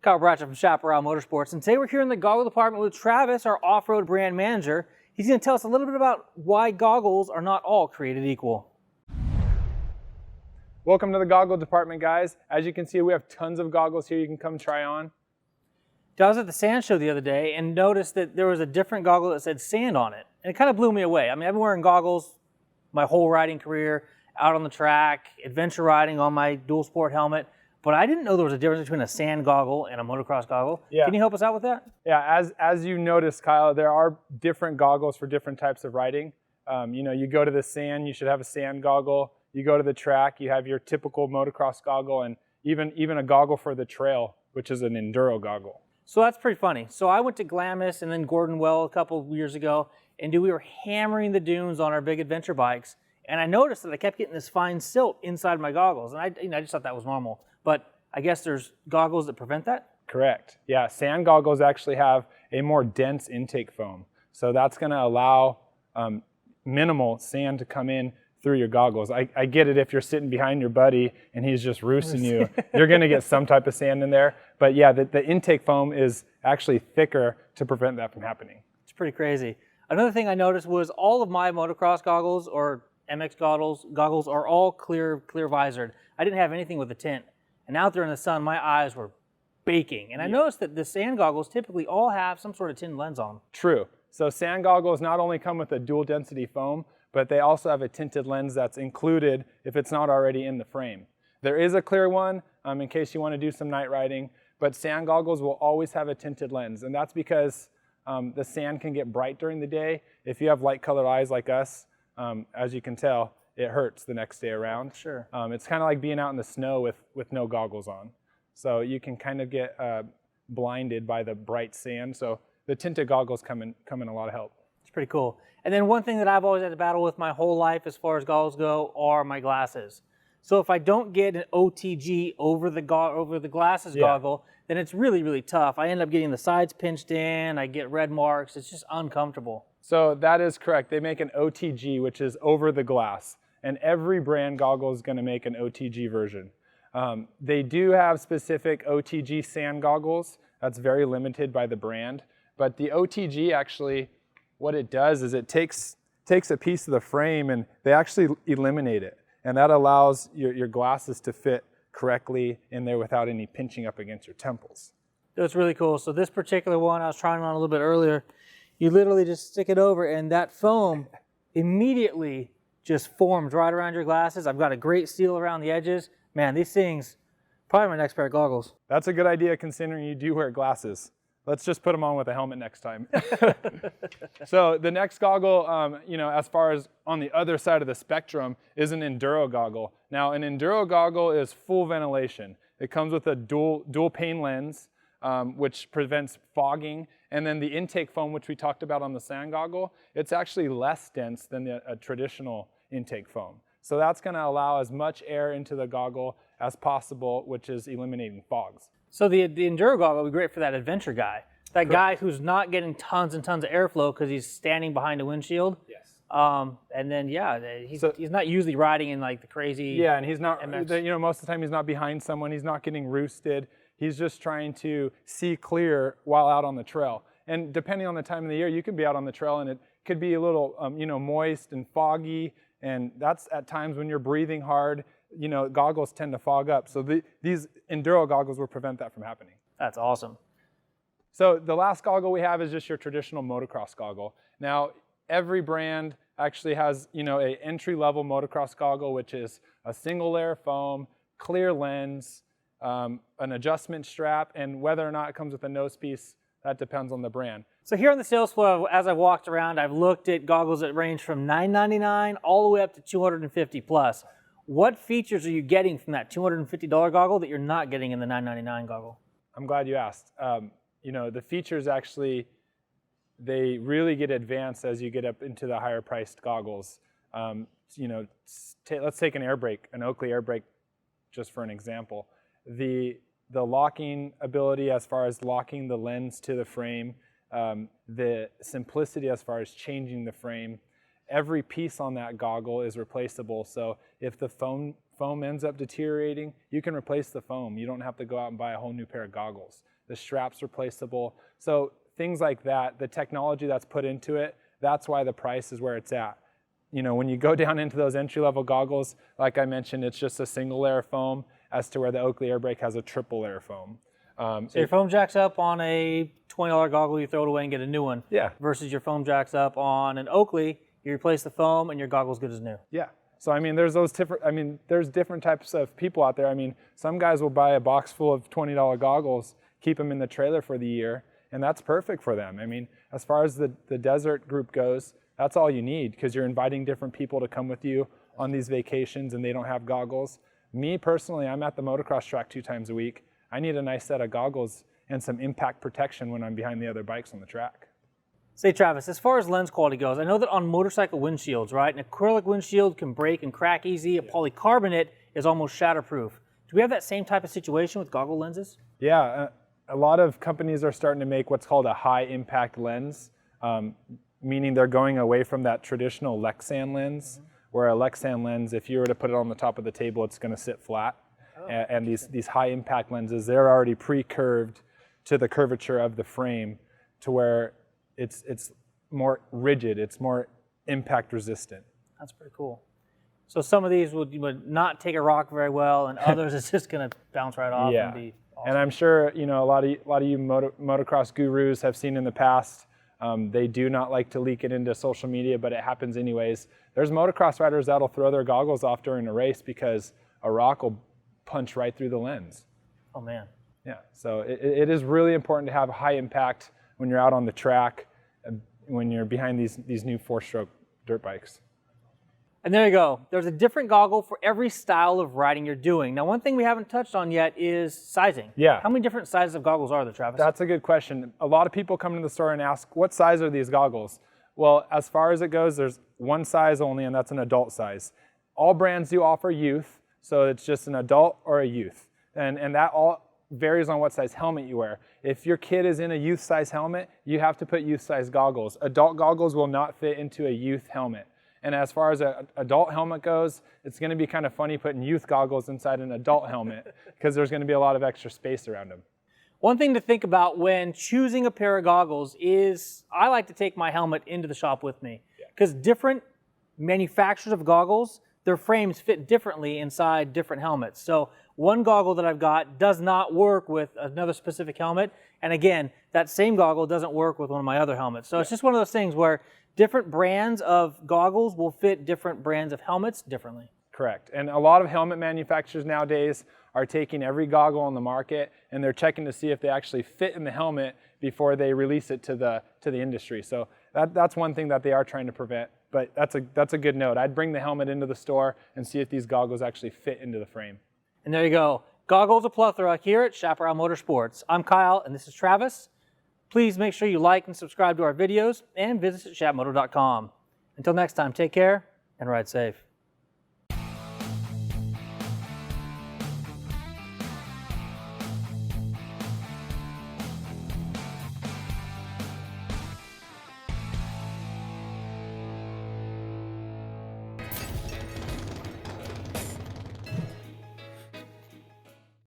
Kyle Bratcher from Chaparral Motorsports, and today we're here in the goggle department with Travis, our off-road brand manager. He's going to tell us a little bit about why goggles are not all created equal. Welcome to the goggle department, guys. As you can see, we have tons of goggles here you can come try on. I was at the sand show the other day and noticed that there was a different goggle that said sand on it, and it kind of blew me away. I mean, I've been wearing goggles my whole riding career, out on the track, adventure riding on my dual sport helmet, but I didn't know there was a difference between a sand goggle and a motocross goggle. Yeah. Can you help us out with that? Yeah, as you noticed, Kyle, there are different goggles for different types of riding. You go to the sand, you should have a sand goggle. You go to the track, you have your typical motocross goggle, and even a goggle for the trail, which is an enduro goggle. So that's pretty funny. So I went to Glamis and then Gordon Well a couple of years ago, and we were hammering the dunes on our big adventure bikes, and I noticed that I kept getting this fine silt inside my goggles, and I just thought that was normal. But I guess there's goggles that prevent that? Correct. Yeah, sand goggles actually have a more dense intake foam. So that's going to allow minimal sand to come in through your goggles. I get it if you're sitting behind your buddy and he's just roosting you. You're going to get some type of sand in there. But yeah, the intake foam is actually thicker to prevent that from happening. It's pretty crazy. Another thing I noticed was all of my motocross goggles or MX goggles are all clear visored. I didn't have anything with a tint. And out there in the sun, my eyes were baking. And I noticed that the sand goggles typically all have some sort of tinted lens on them. True. So sand goggles not only come with a dual density foam, but they also have a tinted lens that's included if it's not already in the frame. There is a clear one in case you want to do some night riding, but sand goggles will always have a tinted lens. And that's because the sand can get bright during the day. If you have light colored eyes like us, as you can tell, it hurts the next day around. Sure. It's kind of like being out in the snow with no goggles on. So you can kind of get blinded by the bright sand. So the tinted goggles come in a lot of help. It's pretty cool. And then one thing that I've always had to battle with my whole life as far as goggles go are my glasses. So if I don't get an OTG over the glasses goggle, then it's really, really tough. I end up getting the sides pinched in, I get red marks, it's just uncomfortable. So that is correct. They make an OTG, which is over the glass. And every brand goggle is going to make an OTG version. They do have specific OTG sand goggles. That's very limited by the brand. But the OTG actually, what it does is it takes a piece of the frame and they actually eliminate it. And that allows your glasses to fit correctly in there without any pinching up against your temples. That's really cool. So this particular one, I was trying on a little bit earlier, you literally just stick it over and that foam immediately just forms right around your glasses. I've got a great seal around the edges. Man, these things, probably my next pair of goggles. That's a good idea considering you do wear glasses. Let's just put them on with a helmet next time. So the next goggle, as far as on the other side of the spectrum, is an enduro goggle. Now, an enduro goggle is full ventilation. It comes with a dual pane lens, which prevents fogging. And then the intake foam, which we talked about on the sand goggle, it's actually less dense than a traditional intake foam. So that's going to allow as much air into the goggle as possible, which is eliminating fogs. So the enduro goggle would be great for that adventure guy. That guy who's not getting tons and tons of airflow because he's standing behind a windshield. Yes. And then, he's not usually riding in like the crazy... Yeah, and he's not, MX. Most of the time he's not behind someone. He's not getting roosted. He's just trying to see clear while out on the trail. And depending on the time of the year, you could be out on the trail and it could be a little, moist and foggy. And that's at times when you're breathing hard, goggles tend to fog up. So these enduro goggles will prevent that from happening. That's awesome. So the last goggle we have is just your traditional motocross goggle. Now, every brand actually has, a entry-level motocross goggle, which is a single layer foam, clear lens, an adjustment strap, and whether or not it comes with a nose piece, that depends on the brand. So here on the sales floor, as I've walked around, I've looked at goggles that range from $9.99 all the way up to $250 plus. What features are you getting from that $250 goggle that you're not getting in the $9.99 goggle? I'm glad you asked. The features actually, they really get advanced as you get up into the higher priced goggles. Let's take an air brake, an Oakley air brake, just for an example. The locking ability as far as locking the lens to the frame, the simplicity as far as changing the frame. Every piece on that goggle is replaceable. So if the foam foam ends up deteriorating, you can replace the foam. You don't have to go out and buy a whole new pair of goggles. The strap's replaceable. So things like that, the technology that's put into it, that's why the price is where it's at. You know, when you go down into those entry-level goggles, like I mentioned, it's just a single layer of foam, as to where the Oakley air brake has a triple layer foam. So your foam jacks up on a $20 goggle, you throw it away and get a new one. Yeah. Versus your foam jacks up on an Oakley, you replace the foam and your goggle's good as new. Yeah. So I mean, there's those different. I mean, there's different types of people out there. I mean, some guys will buy a box full of $20 goggles, keep them in the trailer for the year, and that's perfect for them. I mean, as far as the desert group goes, that's all you need, because you're inviting different people to come with you on these vacations and they don't have goggles. Me personally, I'm at the motocross track 2 times a week. I need a nice set of goggles and some impact protection when I'm behind the other bikes on the track. Say, Travis, as far as lens quality goes, I know that on motorcycle windshields, right, an acrylic windshield can break and crack easy. A polycarbonate is almost shatterproof. Do we have that same type of situation with goggle lenses? Yeah, a lot of companies are starting to make what's called a high impact lens, meaning they're going away from that traditional Lexan lens, where a Lexan lens, if you were to put it on the top of the table, it's going to sit flat. And these high impact lenses, they're already pre-curved to the curvature of the frame, to where it's more rigid, it's more impact resistant. That's pretty cool. So some of these would not take a rock very well, and others it's just going to bounce right off and be awesome. And I'm sure, you know, a lot of you motocross gurus have seen in the past, they do not like to leak it into social media, but it happens anyways. There's motocross riders that'll throw their goggles off during a race because a rock will punch right through the lens. Oh man. Yeah, so it is really important to have high impact when you're out on the track, when you're behind these new 4-stroke dirt bikes. And there you go. There's a different goggle for every style of riding you're doing. Now, one thing we haven't touched on yet is sizing. Yeah. How many different sizes of goggles are there, Travis? That's a good question. A lot of people come into the store and ask, what size are these goggles? Well, as far as it goes, there's one size only, and that's an adult size. All brands do offer youth, so it's just an adult or a youth. And that all varies on what size helmet you wear. If your kid is in a youth size helmet, you have to put youth size goggles. Adult goggles will not fit into a youth helmet. And as far as an adult helmet goes, it's going to be kind of funny putting youth goggles inside an adult helmet, because there's going to be a lot of extra space around them. One thing to think about when choosing a pair of goggles is I like to take my helmet into the shop with me, because different manufacturers of goggles, their frames fit differently inside different helmets. So one goggle that I've got does not work with another specific helmet. And again, that same goggle doesn't work with one of my other helmets. So it's just one of those things where different brands of goggles will fit different brands of helmets differently. Correct. And a lot of helmet manufacturers nowadays are taking every goggle on the market and they're checking to see if they actually fit in the helmet before they release it to the industry. So that's one thing that they are trying to prevent. But that's a good note. I'd bring the helmet into the store and see if these goggles actually fit into the frame. And there you go. Goggles a plethora here at Chaparral Motorsports. I'm Kyle and this is Travis. Please make sure you like and subscribe to our videos and visit chatmoto.com. Until next time, take care and ride safe.